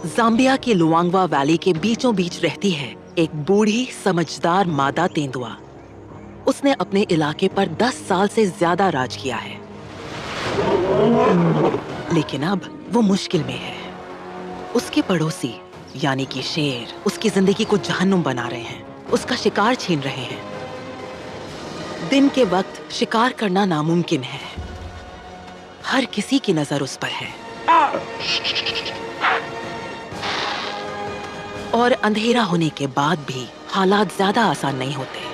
Zambia की लुआंगवा valley के बीचों बीच रहती है एक बूढ़ी समझदार मादा तेंदुआ। उसने अपने इलाके पर 10 साल से ज्यादा राज किया है, लेकिन अब वो मुश्किल में है। उसके पड़ोसी यानी कि शेर उसकी जिंदगी को जहन्नुम बना रहे हैं, उसका शिकार छीन रहे हैं। दिन के वक्त शिकार करना नामुमकिन है। हर किसी की नजर उस पर है और अंधेरा होने के बाद भी हालात ज्यादा आसान नहीं होते।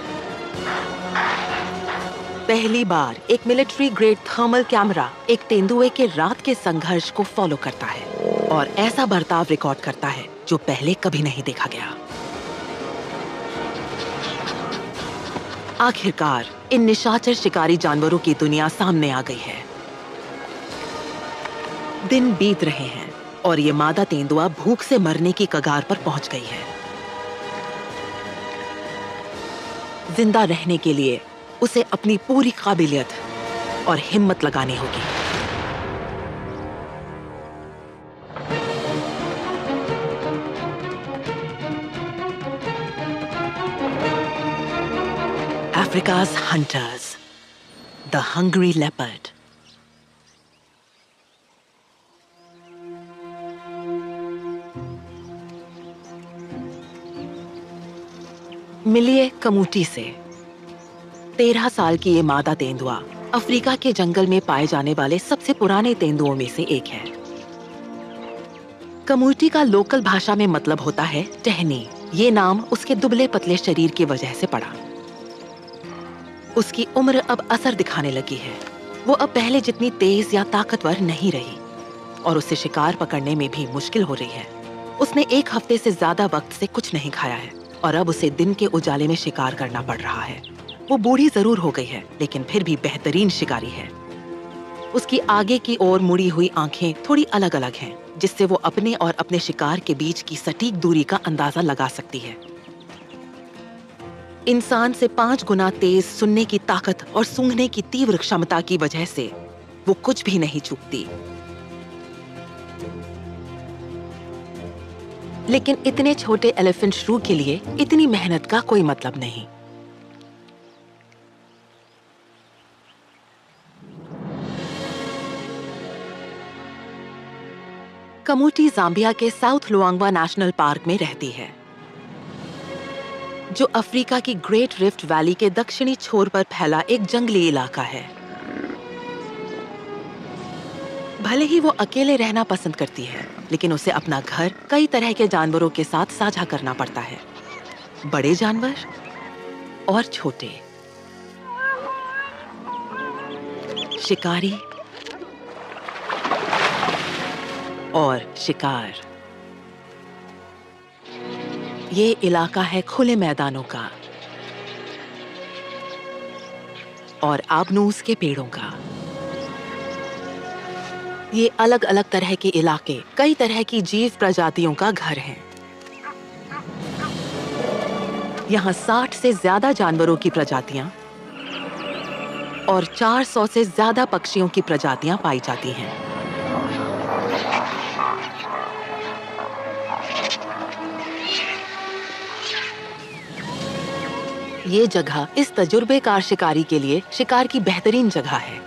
पहली बार एक मिलिट्री ग्रेड थर्मल कैमरा एक तेंदुए के रात के संघर्ष को फॉलो करता है और ऐसा बर्ताव रिकॉर्ड करता है जो पहले कभी नहीं देखा गया। आखिरकार इन निशाचर शिकारी जानवरों की दुनिया सामने आ गई है। दिन बीत रहे हैं और ये मादा तेंदुआ भूख से मरने की कगार पर पहुंच गई है। जिंदा रहने के लिए उसे अपनी पूरी काबिलियत और हिम्मत लगानी होगी। Africa's hunters, the hungry leopard. मिलिए कमूटी से। 13 साल की ये मादा तेंदुआ अफ्रीका के जंगल में पाए जाने वाले सबसे पुराने तेंदुओं में से एक है। कमूटी का लोकल भाषा में मतलब होता है टहनी। ये नाम उसके दुबले पतले शरीर की वजह से पड़ा। उसकी उम्र अब असर दिखाने लगी है। वो अब पहले जितनी तेज या ताकतवर नहीं रही और उसे शिकार पकड़ने में भी मुश्किल हो रही है। उसने 1 हफ्ते से ज्यादा वक्त से कुछ नहीं खाया है और अब उसे दिन के उजाले में शिकार करना पड़ रहा है। वो बूढ़ी जरूर हो गई है, लेकिन फिर भी बेहतरीन शिकारी है। उसकी आगे की ओर मुड़ी हुई आंखें थोड़ी अलग अलग हैं, जिससे वो अपने और अपने शिकार के बीच की सटीक दूरी का अंदाजा लगा सकती है। इंसान से 5 गुना तेज सुनने की ताकत और सूंघने की तीव्र क्षमता की वजह से वो कुछ भी नहीं चूकती। लेकिन इतने छोटे एलिफेंट श्रू के लिए इतनी मेहनत का कोई मतलब नहीं। कमूटी जाम्बिया के साउथ लुआंगवा नेशनल पार्क में रहती है, जो अफ्रीका की ग्रेट रिफ्ट वैली के दक्षिणी छोर पर फैला एक जंगली इलाका है। भले ही वो अकेले रहना पसंद करती है, लेकिन उसे अपना घर कई तरह के जानवरों के साथ साझा करना पड़ता है। बड़े जानवर और छोटे, शिकारी और शिकार। ये इलाका है खुले मैदानों का और आबनूस के पेड़ों का। ये अलग अलग तरह के इलाके कई तरह की जीव प्रजातियों का घर है। यहाँ 60 से ज्यादा जानवरों की प्रजातियां और 400 से ज्यादा पक्षियों की प्रजातियां पाई जाती हैं। ये जगह इस तजुर्बेकार शिकारी के लिए शिकार की बेहतरीन जगह है।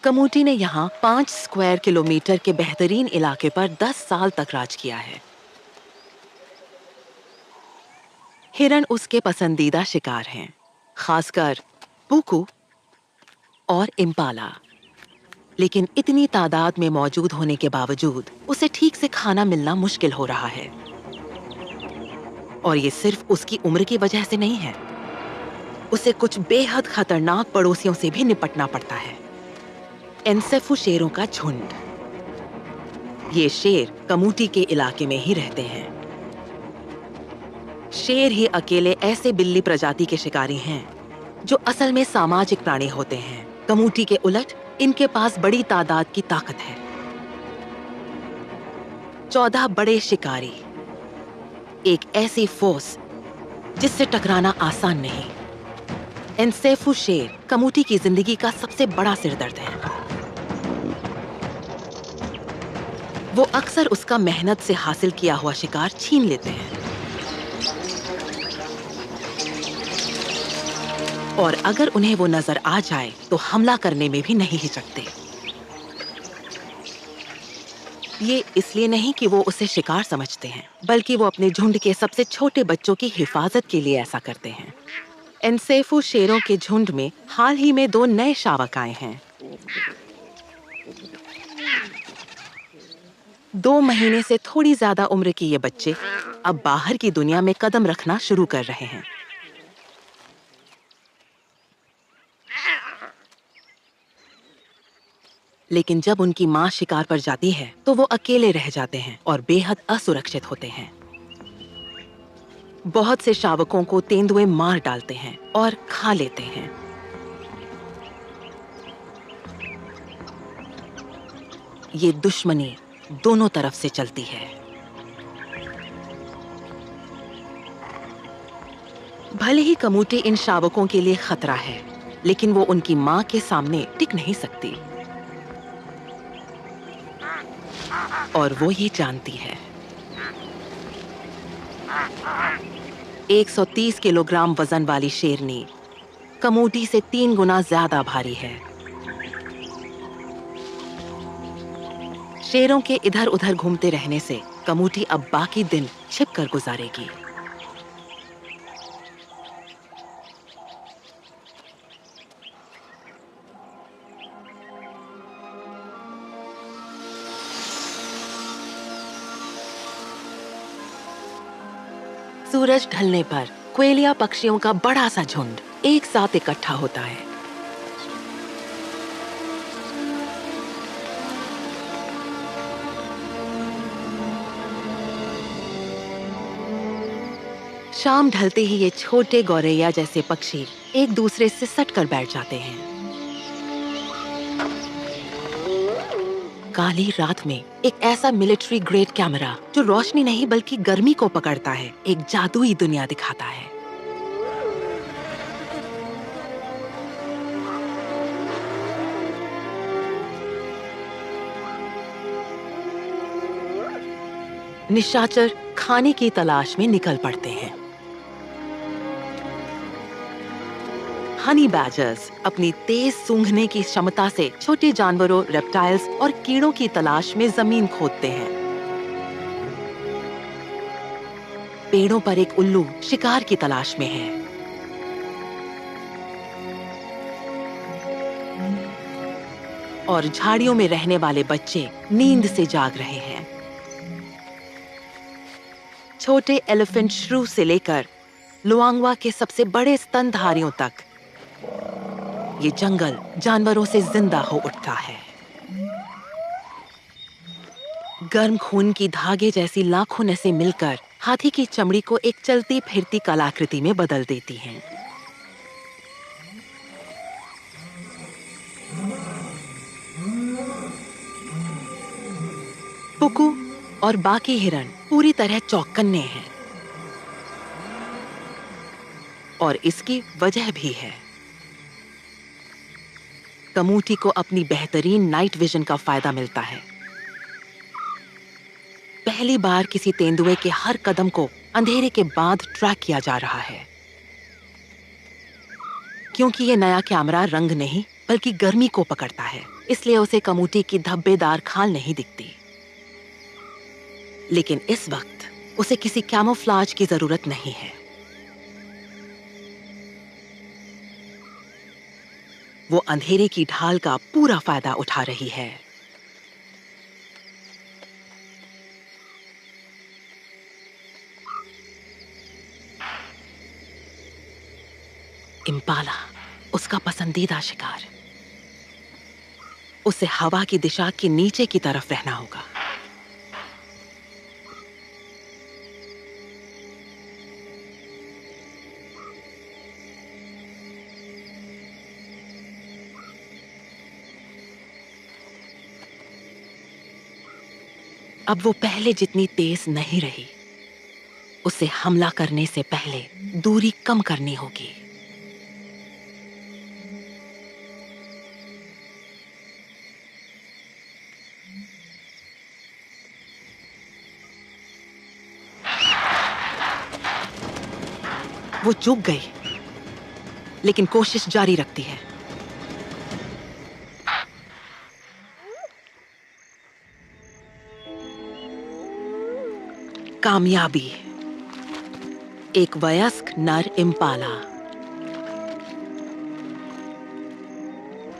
कमूटी ने यहाँ 5 स्क्वायर किलोमीटर के बेहतरीन इलाके पर 10 साल तक राज किया है। हिरण उसके पसंदीदा शिकार हैं, खासकर पुकू और इम्पाला। लेकिन इतनी तादाद में मौजूद होने के बावजूद उसे ठीक से खाना मिलना मुश्किल हो रहा है। और ये सिर्फ उसकी उम्र की वजह से नहीं है, उसे कुछ बेहद खतरनाक पड़ोसियों से भी निपटना पड़ता है। एनसेफू शेरों का झुंड। ये शेर कमूटी के इलाके में ही रहते हैं। शेर ही अकेले ऐसे बिल्ली प्रजाति के शिकारी हैं जो असल में सामाजिक प्राणी होते हैं। कमूटी के उलट इनके पास बड़ी तादाद की ताकत है। 14 बड़े शिकारी, एक ऐसी फोर्स जिससे टकराना आसान नहीं। एनसेफू शेर कमूटी की जिंदगी का सबसे बड़ा सिरदर्द है। वो अक्सर उसका मेहनत से हासिल किया हुआ शिकार छीन लेते हैं और अगर उन्हें वो नजर आ जाए तो हमला करने में भी नहीं हिचकते। ये इसलिए नहीं कि वो उसे शिकार समझते हैं, बल्कि वो अपने झुंड के सबसे छोटे बच्चों की हिफाजत के लिए ऐसा करते हैं। एनसेफू शेरों के झुंड में हाल ही में 2 नए शावक आए हैं। 2 महीने से थोड़ी ज्यादा उम्र के ये बच्चे अब बाहर की दुनिया में कदम रखना शुरू कर रहे हैं। लेकिन जब उनकी माँ शिकार पर जाती है तो वो अकेले रह जाते हैं और बेहद असुरक्षित होते हैं। बहुत से शावकों को तेंदुए मार डालते हैं और खा लेते हैं। ये दुश्मनी दोनों तरफ से चलती है। भले ही कमूटी इन शावकों के लिए खतरा है, लेकिन वो उनकी माँ के सामने टिक नहीं सकती और वो ये जानती है। 130 किलोग्राम वजन वाली शेरनी कमूटी से 3 गुना ज्यादा भारी है। शेरों के इधर उधर घूमते रहने से कमूटी अब बाकी दिन छिपकर गुजारेगी। सूरज ढलने पर क्वेलिया पक्षियों का बड़ा सा झुंड एक साथ इकट्ठा होता है। शाम ढलते ही ये छोटे गौरैया जैसे पक्षी एक दूसरे से सटकर बैठ जाते हैं। काली रात में एक ऐसा मिलिट्री ग्रेड कैमरा जो रोशनी नहीं बल्कि गर्मी को पकड़ता है, एक जादुई दुनिया दिखाता है। निशाचर खाने की तलाश में निकल पड़ते हैं। हनी बैजर्स अपनी तेज सूंघने की क्षमता से छोटे जानवरों, रेप्टाइल्स और कीड़ों की तलाश में जमीन खोदते हैं। पेड़ों पर एक उल्लू शिकार की तलाश में है। और झाड़ियों में रहने वाले बच्चे नींद से जाग रहे हैं। छोटे एलिफेंट श्रू से लेकर लुआंगवा के सबसे बड़े स्तनधारियों तक ये जंगल जानवरों से जिंदा हो उठता है। गर्म खून की धागे जैसी लाखों नसें मिलकर हाथी की चमड़ी को एक चलती फिरती कलाकृति में बदल देती हैं। पुकू और बाकी हिरण पूरी तरह चौकन्ने हैं और इसकी वजह भी है। कमूटी को अपनी बेहतरीन नाइट विजन का फायदा मिलता है। पहली बार किसी तेंदुए के हर कदम को अंधेरे के बाद ट्रैक किया जा रहा है, क्योंकि ये नया कैमरा रंग नहीं बल्कि गर्मी को पकड़ता है, इसलिए उसे कमूटी की धब्बेदार खाल नहीं दिखती। लेकिन इस वक्त उसे किसी कैमोफ्लाज की जरूरत नहीं है। वो अंधेरे की ढाल का पूरा फायदा उठा रही है। इम्पाला उसका पसंदीदा शिकार। उसे हवा की दिशा के नीचे की तरफ रहना होगा। अब वो पहले जितनी तेज नहीं रही। उसे हमला करने से पहले दूरी कम करनी होगी। वो चूक गई, लेकिन कोशिश जारी रखती है। कामयाबी। एक वयस्क नर इम्पाला,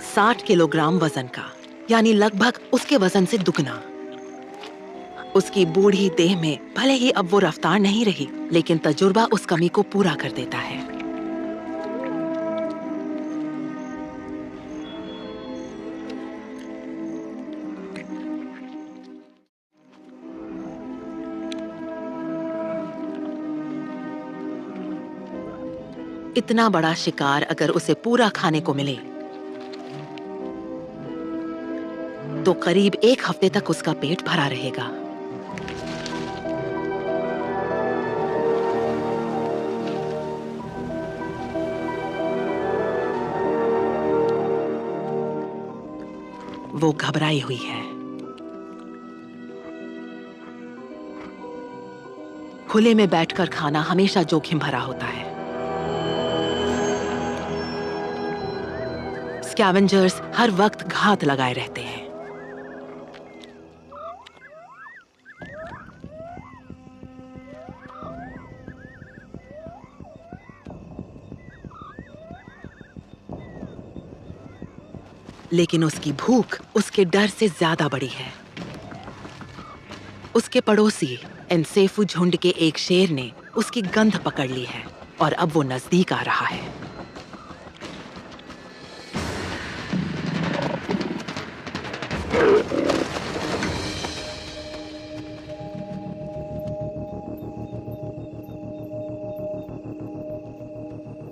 60 किलोग्राम वजन का, यानी लगभग उसके वजन से दुगना। उसकी बूढ़ी देह में भले ही अब वो रफ्तार नहीं रही, लेकिन तजुर्बा उस कमी को पूरा कर देता है। इतना बड़ा शिकार अगर उसे पूरा खाने को मिले तो करीब 1 हफ्ते तक उसका पेट भरा रहेगा। वो घबराई हुई है। खुले में बैठकर खाना हमेशा जोखिम भरा होता है। स्कैवेंजर्स हर वक्त घात लगाए रहते हैं। लेकिन उसकी भूख उसके डर से ज्यादा बड़ी है। उसके पड़ोसी एनसेफू झुंड के एक शेर ने उसकी गंध पकड़ ली है और अब वो नजदीक आ रहा है।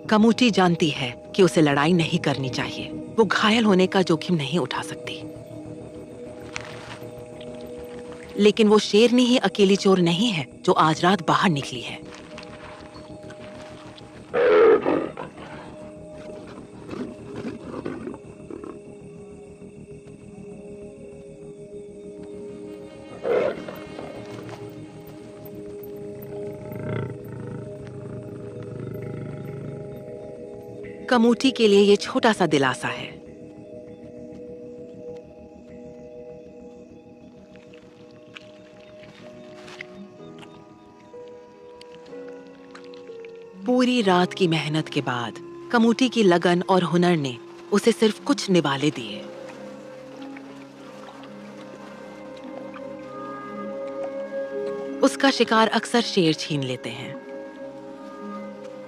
कमूटी जानती है कि उसे लड़ाई नहीं करनी चाहिए। वो घायल होने का जोखिम नहीं उठा सकती। लेकिन वो शेरनी ही अकेली चोर नहीं है जो आज रात बाहर निकली है। कमूटी के लिए ये छोटा सा दिलासा है। पूरी रात की मेहनत के बाद कमूटी की लगन और हुनर ने उसे सिर्फ कुछ निवाले दिए। उसका शिकार अक्सर शेर छीन लेते हैं।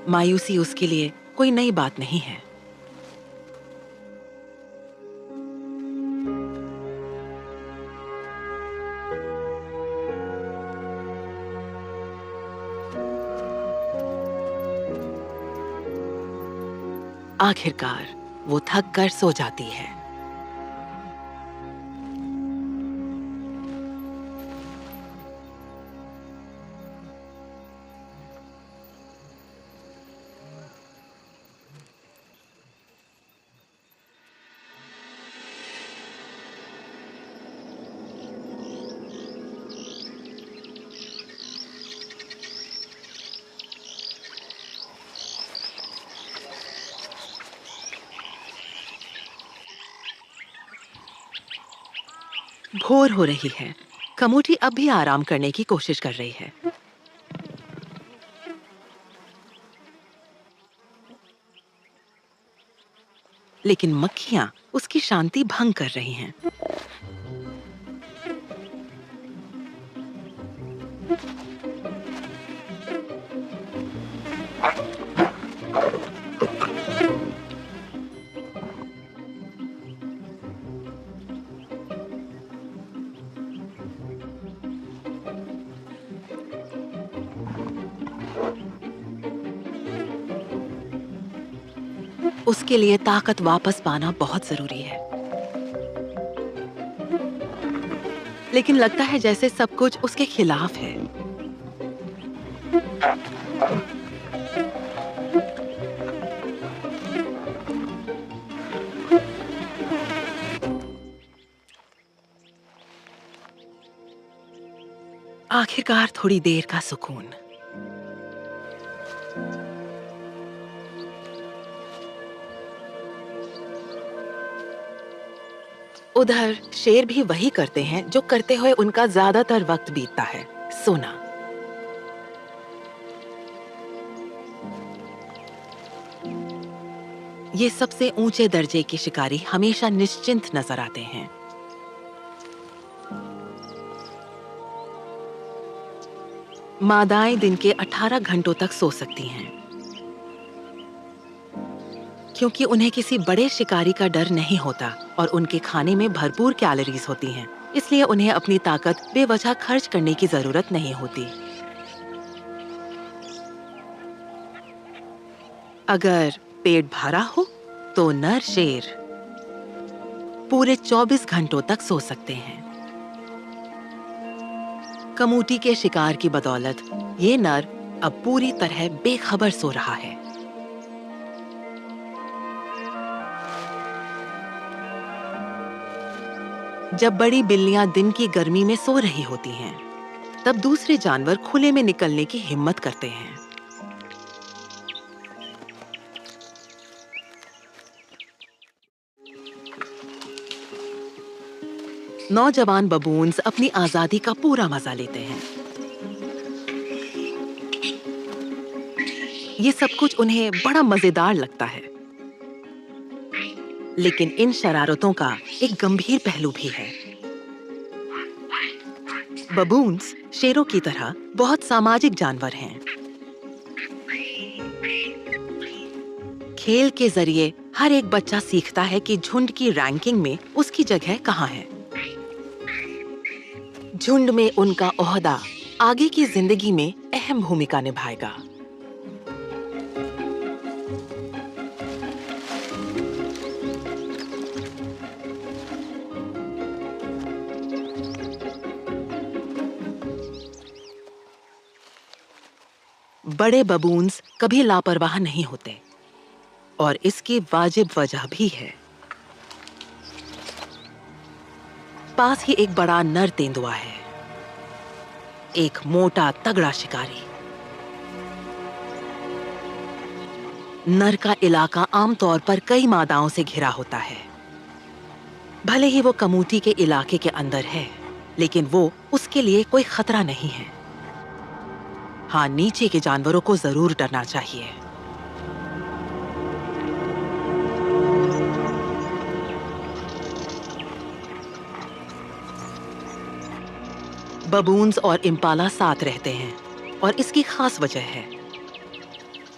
मायूसी उसके लिए कोई नई बात नहीं है। आखिरकार वो थक कर सो जाती है। भोर हो रही है। कमूटी अब भी आराम करने की कोशिश कर रही है। लेकिन मक्खियां उसकी शांति भंग कर रही हैं। उसके लिए ताकत वापस पाना बहुत जरूरी है। लेकिन लगता है जैसे सब कुछ उसके खिलाफ है। आखिरकार थोड़ी देर का सुकून। उधर शेर भी वही करते हैं जो करते हुए उनका ज्यादातर वक्त बीतता है, सोना। ये सबसे ऊंचे दर्जे के शिकारी हमेशा निश्चिंत नजर आते हैं। मादाएं दिन के 18 घंटों तक सो सकती हैं, क्योंकि उन्हें किसी बड़े शिकारी का डर नहीं होता और उनके खाने में भरपूर कैलोरीज होती हैं, इसलिए उन्हें अपनी ताकत बेवजह खर्च करने की जरूरत नहीं होती। अगर पेट भरा हो तो नर शेर पूरे 24 घंटों तक सो सकते हैं। कमूटी के शिकार की बदौलत ये नर अब पूरी तरह बेखबर सो रहा है। जब बड़ी बिल्लियां दिन की गर्मी में सो रही होती हैं, तब दूसरे जानवर खुले में निकलने की हिम्मत करते हैं। नौजवान बबून्स अपनी आजादी का पूरा मजा लेते हैं। ये सब कुछ उन्हें बड़ा मजेदार लगता है, लेकिन इन शरारतों का एक गंभीर पहलू भी है। बबून्स शेरों की तरह बहुत सामाजिक जानवर हैं। खेल के जरिए हर एक बच्चा सीखता है कि झुंड की रैंकिंग में उसकी जगह कहाँ है। झुंड में उनका ओहदा आगे की जिंदगी में अहम भूमिका निभाएगा। बड़े बबून्स कभी लापरवाह नहीं होते और इसकी वाजिब वजह भी है। पास ही एक बड़ा नर तेंदुआ है, एक मोटा तगड़ा शिकारी। नर का इलाका आमतौर पर कई मादाओं से घिरा होता है। भले ही वो कमूटी के इलाके के अंदर है, लेकिन वो उसके लिए कोई खतरा नहीं है। हाँ, नीचे के जानवरों को जरूर डरना चाहिए। बबून्स और इम्पाला साथ रहते हैं और इसकी खास वजह है।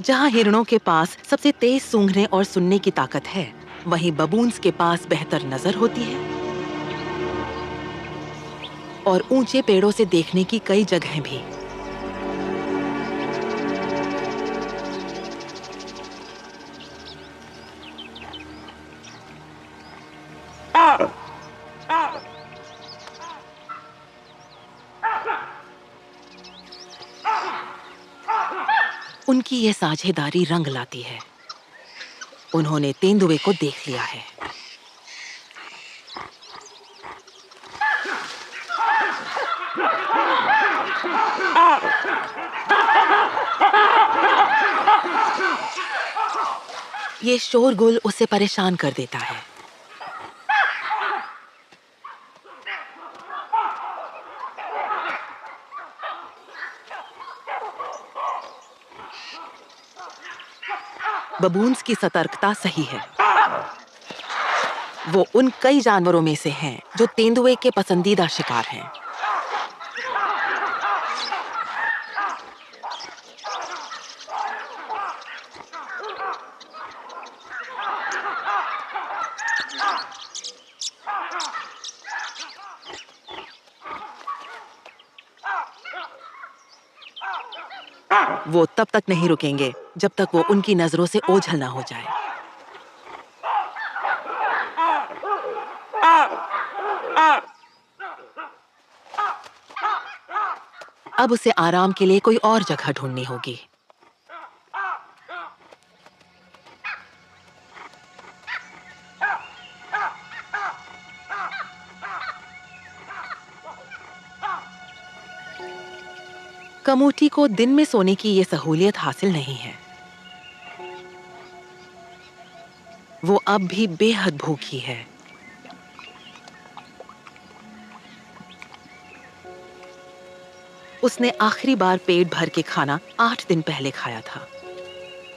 जहां हिरणों के पास सबसे तेज सूंघने और सुनने की ताकत है, वहीं बबून्स के पास बेहतर नजर होती है और ऊंचे पेड़ों से देखने की कई जगहें भी। उनकी ये साझेदारी रंग लाती है। उन्होंने तेंदुए को देख लिया है। ये शोरगुल उसे परेशान कर देता है। बबून्स की सतर्कता सही है। वो उन कई जानवरों में से हैं जो तेंदुए के पसंदीदा शिकार हैं। वो तब तक नहीं रुकेंगे जब तक वो उनकी नजरों से ओझल ना हो जाए। अब उसे आराम के लिए कोई और जगह ढूंढनी होगी। कमूटी को दिन में सोने की ये सहूलियत हासिल नहीं है। वो अब भी बेहद भूखी है। उसने आखिरी बार पेट भर के खाना 8 दिन पहले खाया था।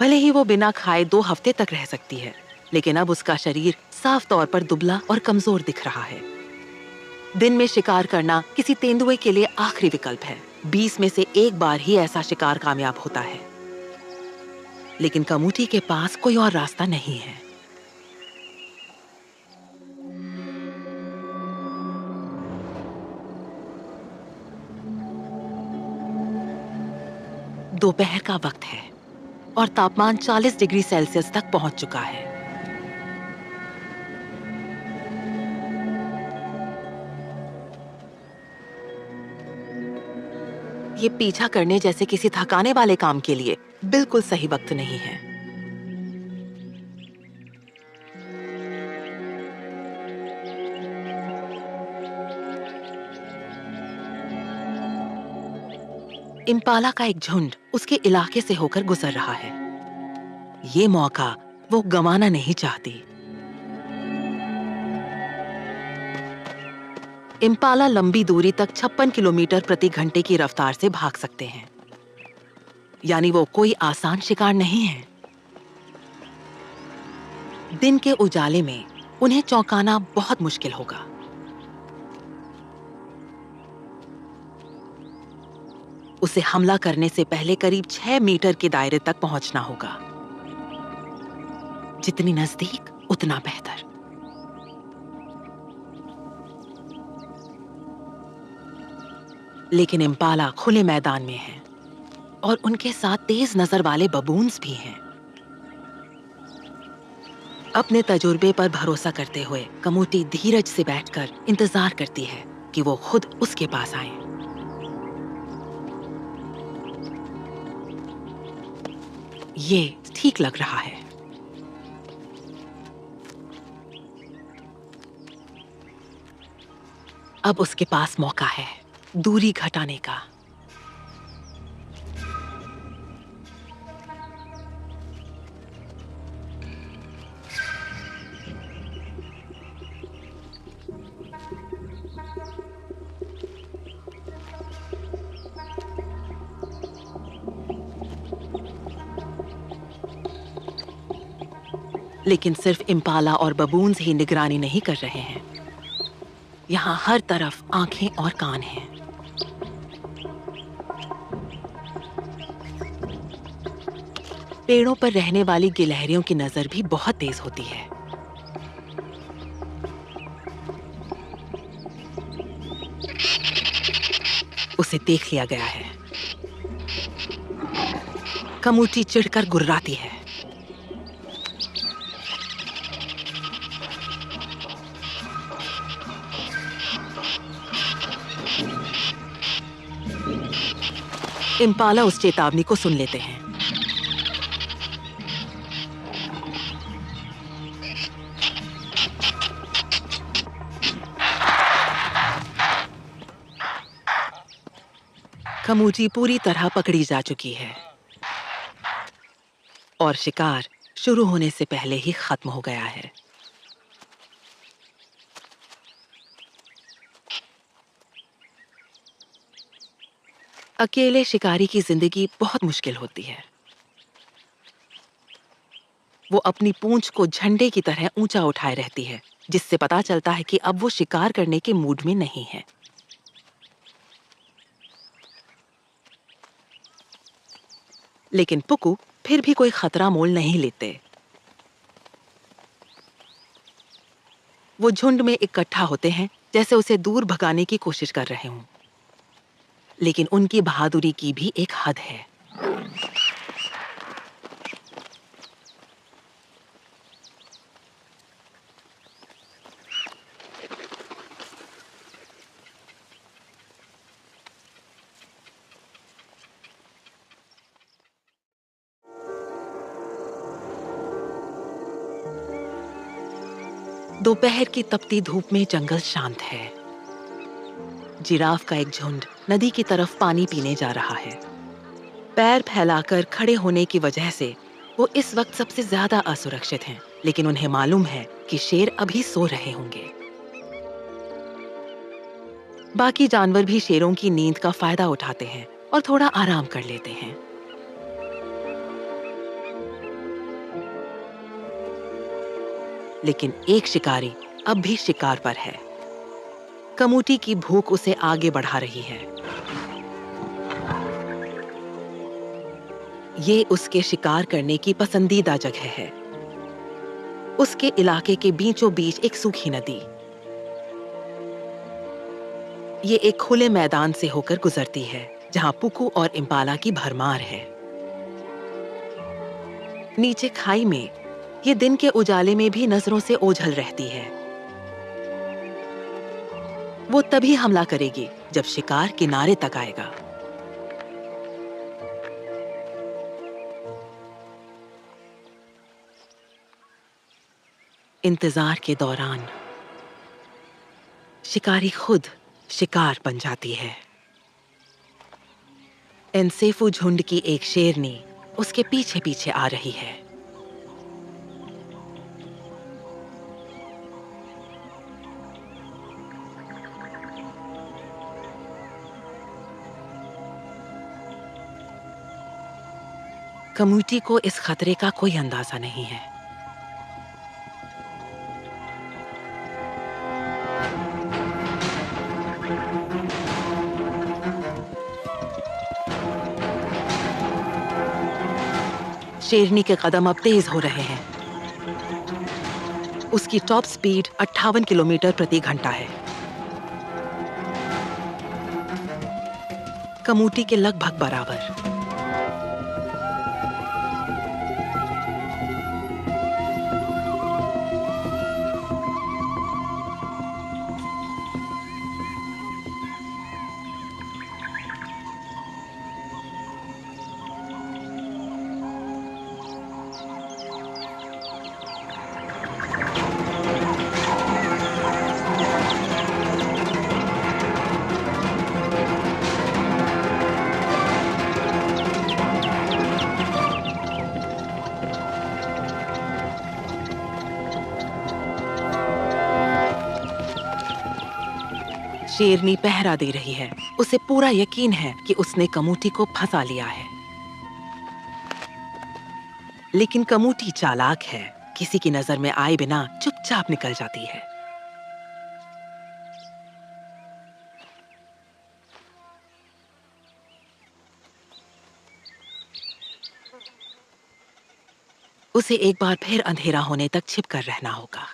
भले ही वो बिना खाए 2 हफ्ते तक रह सकती है, लेकिन अब उसका शरीर साफ तौर पर दुबला और कमजोर दिख रहा है। दिन में शिकार करना किसी तेंदुए के लिए आखिरी विकल्प है। 20 में से 1 बार ही ऐसा शिकार कामयाब होता है, लेकिन कमूटी के पास कोई और रास्ता नहीं है। दोपहर का वक्त है और तापमान 40 डिग्री सेल्सियस तक पहुंच चुका है। ये पीछा करने जैसे किसी थकाने वाले काम के लिए बिल्कुल सही वक्त नहीं है। इम्पाला का एक झुंड उसके इलाके से होकर गुजर रहा है। ये मौका वो गंवाना नहीं चाहती। इम्पाला लंबी दूरी तक 56 किलोमीटर प्रति घंटे की रफ्तार से भाग सकते हैं, यानी वो कोई आसान शिकार नहीं है। दिन के उजाले में उन्हें चौंकाना बहुत मुश्किल होगा। उसे हमला करने से पहले करीब 6 मीटर के दायरे तक पहुंचना होगा। जितनी नजदीक उतना बेहतर। लेकिन इम्पाला खुले मैदान में है और उनके साथ तेज नजर वाले बबून्स भी हैं। अपने तजुर्बे पर भरोसा करते हुए कमूटी धीरज से बैठकर इंतजार करती है कि वो खुद उसके पास आए। ये ठीक लग रहा है। अब उसके पास मौका है दूरी घटाने का। लेकिन सिर्फ इम्पाला और बबून्स ही निगरानी नहीं कर रहे हैं। यहाँ हर तरफ आंखें और कान हैं। पेड़ों पर रहने वाली गिलहरियों की नजर भी बहुत तेज होती है। उसे देख लिया गया है। कमूटी चिढ़कर गुर्राती है। इम्पाला उस चेतावनी को सुन लेते हैं। कमूटी पूरी तरह पकड़ी जा चुकी है और शिकार शुरू होने से पहले ही खत्म हो गया है। अकेले शिकारी की जिंदगी बहुत मुश्किल होती है। वो अपनी पूंछ को झंडे की तरह ऊंचा उठाए रहती है, जिससे पता चलता है कि अब वो शिकार करने के मूड में नहीं है। लेकिन पुकू फिर भी कोई खतरा मोल नहीं लेते। वो झुंड में इकट्ठा होते हैं, जैसे उसे दूर भगाने की कोशिश कर रहे हों। लेकिन उनकी बहादुरी की भी एक हद है। दोपहर की तपती धूप में जंगल शांत है। जिराफ का एक झुंड नदी की तरफ पानी पीने जा रहा है। पैर फैलाकर खड़े होने की वजह से वो इस वक्त सबसे ज्यादा असुरक्षित हैं, लेकिन उन्हें मालूम है कि शेर अभी सो रहे होंगे। बाकी जानवर भी शेरों की नींद का फायदा उठाते हैं और थोड़ा आराम कर लेते हैं। लेकिन एक शिकारी अब भी शिकार पर है। कमूटी की भूख उसे आगे बढ़ा रही है। ये उसके शिकार करने की पसंदीदा जगह है। उसके इलाके के बीचों बीच एक सूखी नदी। ये एक खुले मैदान से होकर गुजरती है, जहां पुकू और इम्पाला की भरमार है। नीचे खाई में ये दिन के उजाले में भी नजरों से ओझल रहती है। वो तभी हमला करेगी जब शिकार किनारे तक आएगा। इंतजार के दौरान शिकारी खुद शिकार बन जाती है। एनसेफू झुंड की एक शेरनी उसके पीछे पीछे आ रही है। कम्युनिटी को इस खतरे का कोई अंदाजा नहीं है। शेरनी के कदम अब तेज हो रहे हैं। उसकी टॉप स्पीड 58 किलोमीटर प्रति घंटा है। कमूटी के लगभग बराबर। शेरनी पहरा दे रही है। उसे पूरा यकीन है कि उसने कमूटी को फंसा लिया है। लेकिन कमूटी चालाक है। किसी की नजर में आए बिना चुपचाप निकल जाती है। उसे एक बार फिर अंधेरा होने तक छिपकर रहना होगा।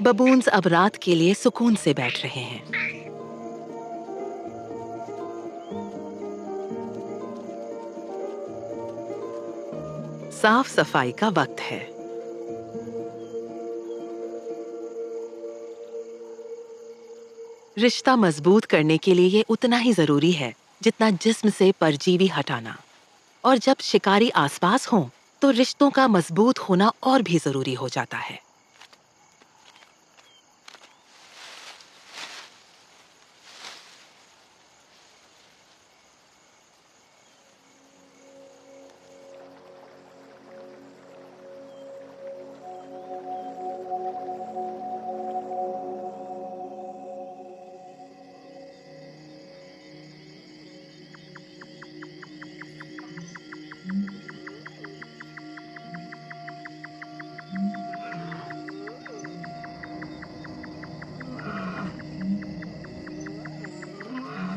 बबून्स अब रात के लिए सुकून से बैठ रहे हैं। साफ सफाई का वक्त है। रिश्ता मजबूत करने के लिए ये उतना ही जरूरी है जितना जिस्म से परजीवी हटाना। और जब शिकारी आसपास हो, तो रिश्तों का मजबूत होना और भी जरूरी हो जाता है।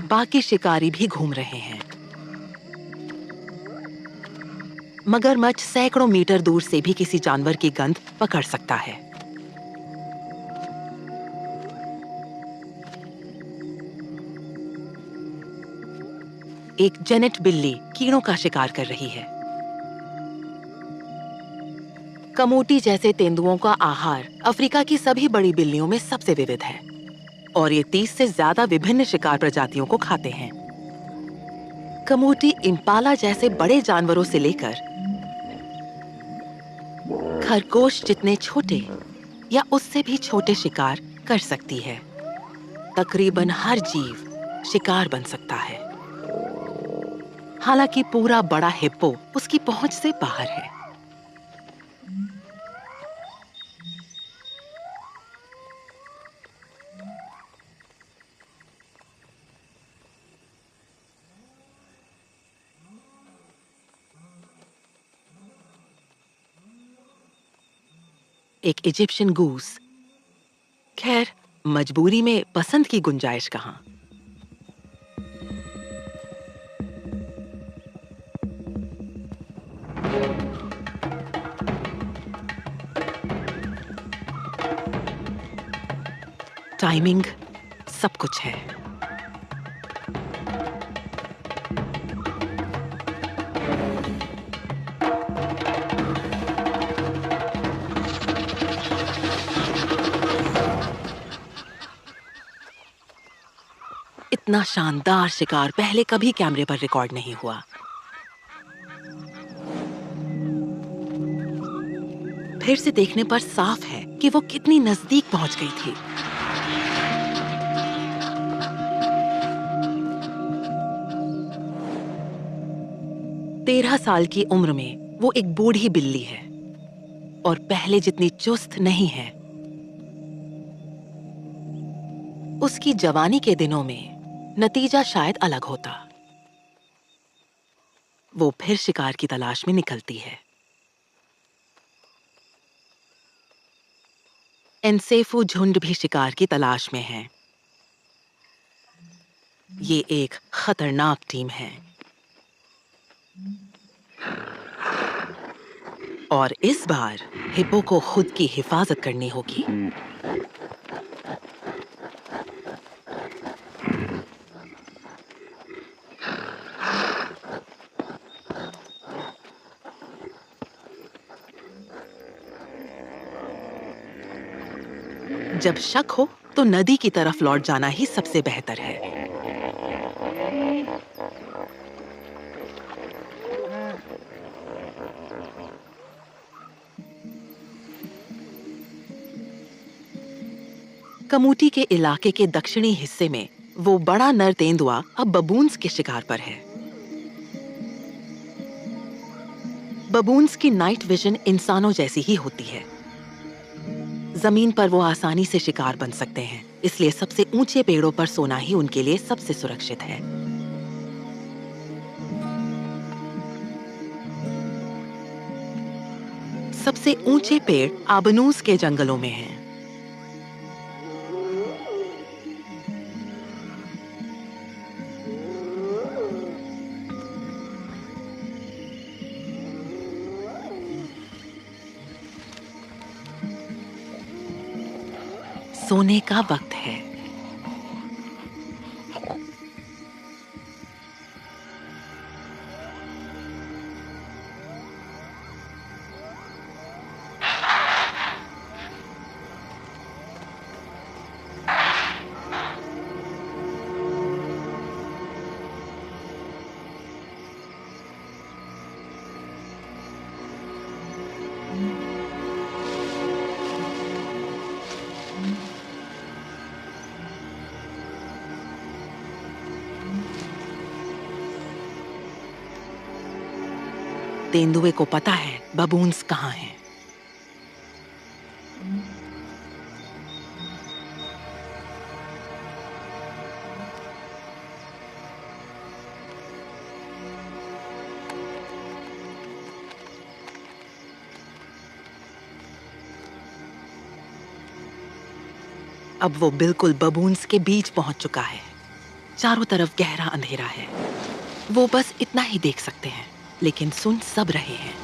बाकी शिकारी भी घूम रहे हैं। मगरमच्छ सैकड़ों मीटर दूर से भी किसी जानवर की गंध पकड़ सकता है। एक जेनेट बिल्ली कीड़ों का शिकार कर रही है। कमोटी जैसे तेंदुओं का आहार अफ्रीका की सभी बड़ी बिल्लियों में सबसे विविध है और ये 30 से ज्यादा विभिन्न शिकार प्रजातियों को खाते हैं। कमोटी इम्पाला जैसे बड़े जानवरों से लेकर खरगोश जितने छोटे या उससे भी छोटे शिकार कर सकती है। तकरीबन हर जीव शिकार बन सकता है। हालांकि पूरा बड़ा हिप्पो उसकी पहुंच से बाहर है। एक इजिप्शियन गूस। खैर, मजबूरी में पसंद की गुंजाइश कहां। टाइमिंग सब कुछ है। इतना शानदार शिकार पहले कभी कैमरे पर रिकॉर्ड नहीं हुआ। फिर से देखने पर साफ है कि वो कितनी नजदीक पहुंच गई थी। तेरह साल की उम्र में वो एक बूढ़ी बिल्ली है और पहले जितनी चुस्त नहीं है। उसकी जवानी के दिनों में नतीजा शायद अलग होता। वो फिर शिकार की तलाश में निकलती है। एनसेफू झुंड भी शिकार की तलाश में है। ये एक खतरनाक टीम है और इस बार हिप्पो को खुद की हिफाजत करनी होगी। जब शक हो तो नदी की तरफ लौट जाना ही सबसे बेहतर है। कमूटी के इलाके के दक्षिणी हिस्से में वो बड़ा नर तेंदुआ अब बबून्स के शिकार पर है। बबून्स की नाइट विजन इंसानों जैसी ही होती है। जमीन पर वो आसानी से शिकार बन सकते हैं, इसलिए सबसे ऊंचे पेड़ों पर सोना ही उनके लिए सबसे सुरक्षित है। सबसे ऊंचे पेड़ आबनूस के जंगलों में हैं। सोने का वक्त है। तेंदुए को पता है बबून्स कहाँ हैं। अब वो बिल्कुल बबून्स के बीच पहुंच चुका है। चारों तरफ गहरा अंधेरा है। वो बस इतना ही देख सकते हैं, लेकिन सुन सब रहे हैं।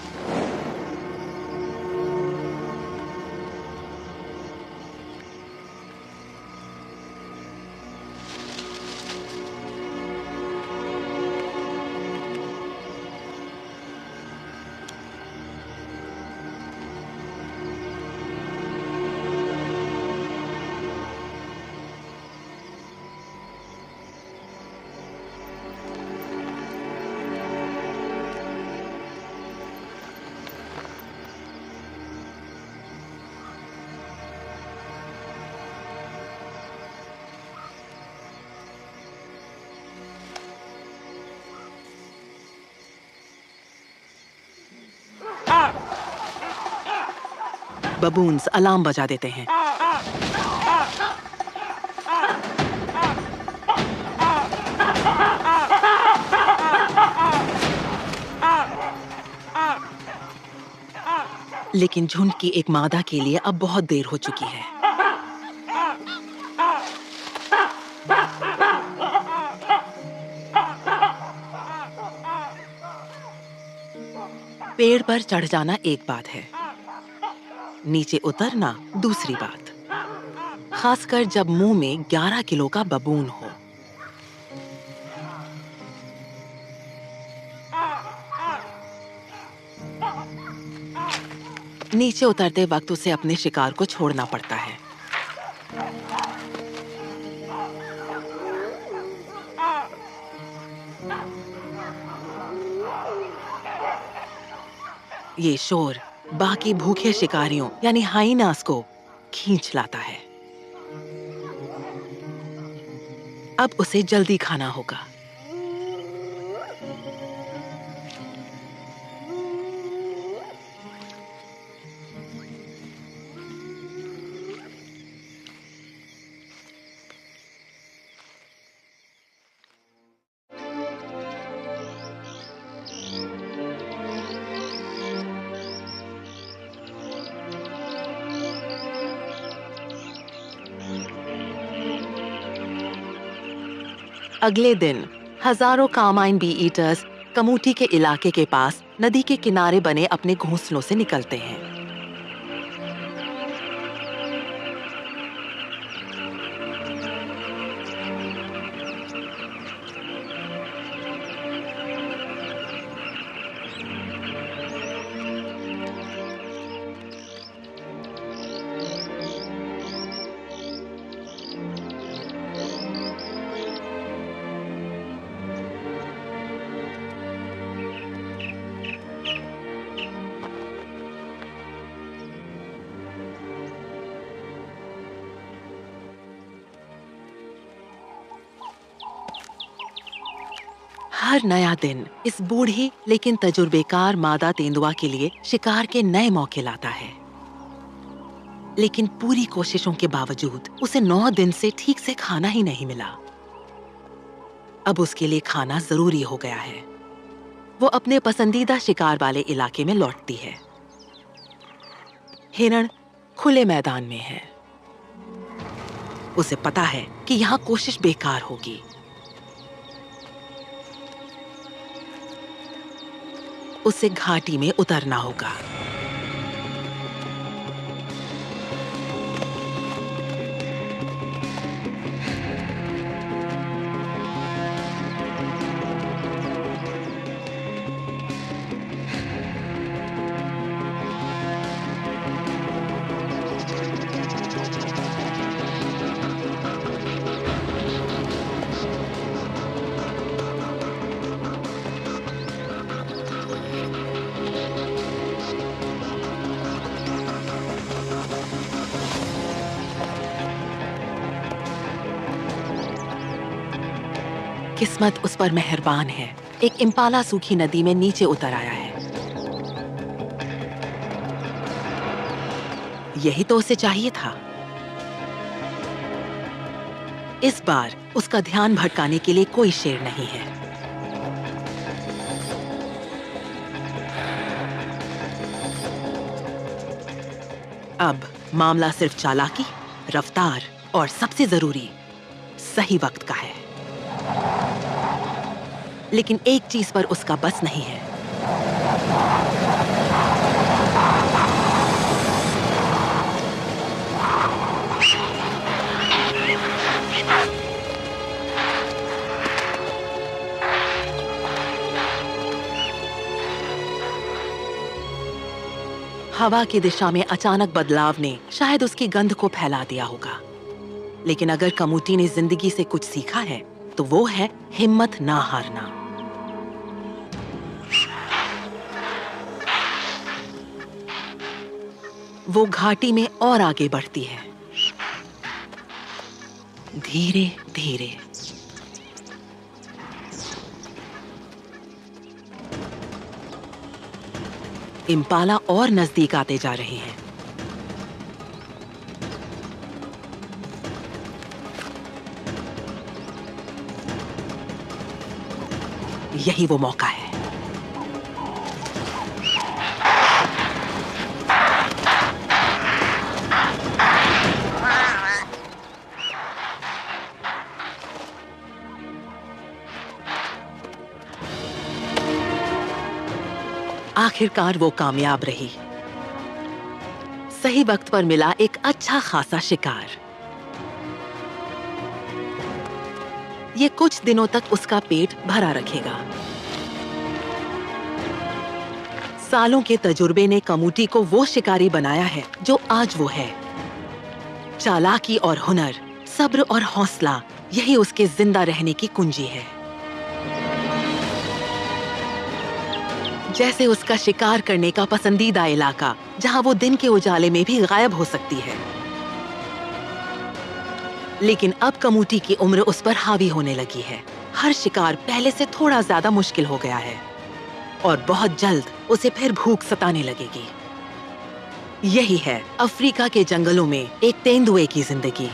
बबून्स अलार्म बजा देते हैं। लेकिन झुंड की एक मादा के लिए अब बहुत देर हो चुकी है। पेड़ पर चढ़ जाना एक बात है, नीचे उतरना दूसरी बात, खासकर जब मुंह में 11 किलो का बबून हो। नीचे उतरते वक्त उसे अपने शिकार को छोड़ना पड़ता है। ये शोर बाकी भूखे शिकारियों यानी हाइनास को खींच लाता है। अब उसे जल्दी खाना होगा। अगले दिन हजारों कार्माइन बी ईटर्स कमूटी के इलाके के पास नदी के किनारे बने अपने घोंसलों से निकलते हैं। हर नया दिन इस बूढ़ी लेकिन तजुर्बेकार मादा तेंदुआ के लिए शिकार के नए मौके लाता है। लेकिन पूरी कोशिशों के बावजूद उसे 9 दिन से ठीक से खाना ही नहीं मिला। अब उसके लिए खाना जरूरी हो गया है। वो अपने पसंदीदा शिकार वाले इलाके में लौटती है। हिरण खुले मैदान में है। उसे पता है कि यहाँ कोशिश बेकार होगी। उसे घाटी में उतरना होगा। किस्मत उस पर मेहरबान है। एक इम्पाला सूखी नदी में नीचे उतर आया है। यही तो उसे चाहिए था। इस बार उसका ध्यान भटकाने के लिए कोई शेर नहीं है। अब मामला सिर्फ चालाकी, रफ्तार और सबसे जरूरी सही वक्त का है। लेकिन एक चीज पर उसका बस नहीं है। हवा की दिशा में अचानक बदलाव ने शायद उसकी गंध को फैला दिया होगा। लेकिन अगर कमूटी ने जिंदगी से कुछ सीखा है तो वो है हिम्मत ना हारना। वो घाटी में और आगे बढ़ती है, धीरे धीरे। इम्पाला और नजदीक आते जा रहे हैं। यही वो मौका है। आखिरकार वो कामयाब रही। सही वक्त पर मिला एक अच्छा खासा शिकार। ये कुछ दिनों तक उसका पेट भरा रखेगा। सालों के तजुर्बे ने कमूटी को वो शिकारी बनाया है जो आज वो है। चालाकी और हुनर, सब्र और हौसला, यही उसके जिंदा रहने की कुंजी है। जैसे उसका शिकार करने का पसंदीदा इलाका, जहां वो दिन के उजाले में भी गायब हो सकती है। लेकिन अब कमूटी की उम्र उस पर हावी होने लगी है। हर शिकार पहले से थोड़ा ज्यादा मुश्किल हो गया है और बहुत जल्द उसे फिर भूख सताने लगेगी। यही है अफ्रीका के जंगलों में एक तेंदुए की जिंदगी।